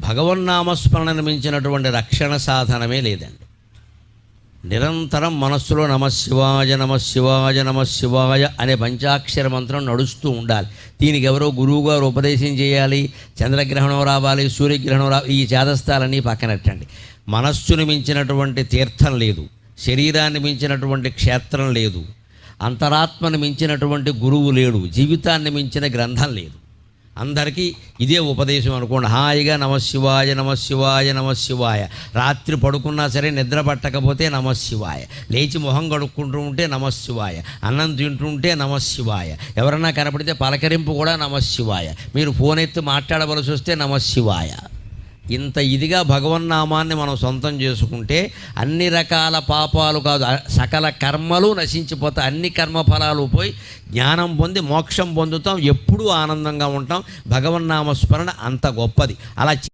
భగవన్నామస్మరణను మించినటువంటి రక్షణ సాధనమే లేదండి. నిరంతరం మనస్సులో నమశివాయ నమశివాయ నమశివాయ అనే పంచాక్షర మంత్రం నడుస్తూ ఉండాలి. దీనికి ఎవరో గురువుగారు ఉపదేశం చేయాలి, చంద్రగ్రహణం రావాలి, సూర్యగ్రహణం రావాలి, ఈ చేదస్తాలన్నీ పక్కనట్టండి. మనస్సును మించినటువంటి తీర్థం లేదు, శరీరాన్ని మించినటువంటి క్షేత్రం లేదు, అంతరాత్మను మించినటువంటి గురువు లేడు, జీవితాన్ని మించిన గ్రంథం లేదు. అందరికీ ఇదే ఉపదేశం అనుకోండి. హాయిగా నమశివాయ నమశివాయ నమశివాయ. రాత్రి పడుకున్నా సరే నిద్ర పట్టకపోతే నమశివాయ, లేచి మొహం కడుక్కుంటూ ఉంటే నమశివాయ, అన్నం తింటుంటే నమశివాయ, ఎవరన్నా కనపడితే పలకరింపు కూడా నమశివాయ, మీరు ఫోన్ ఎత్తి మాట్లాడవలసి వస్తే నమశివాయ. ఇంత ఇదిగా భగవన్నామాన్ని మనం సొంతం చేసుకుంటే అన్ని రకాల పాపాలు కాదు, సకల కర్మలు నశించిపోతాయి. అన్ని కర్మఫలాలు పోయి జ్ఞానం పొంది మోక్షం పొందుతాం, ఎప్పుడూ ఆనందంగా ఉంటాం. భగవన్నామస్మరణ అంత గొప్పది. అలా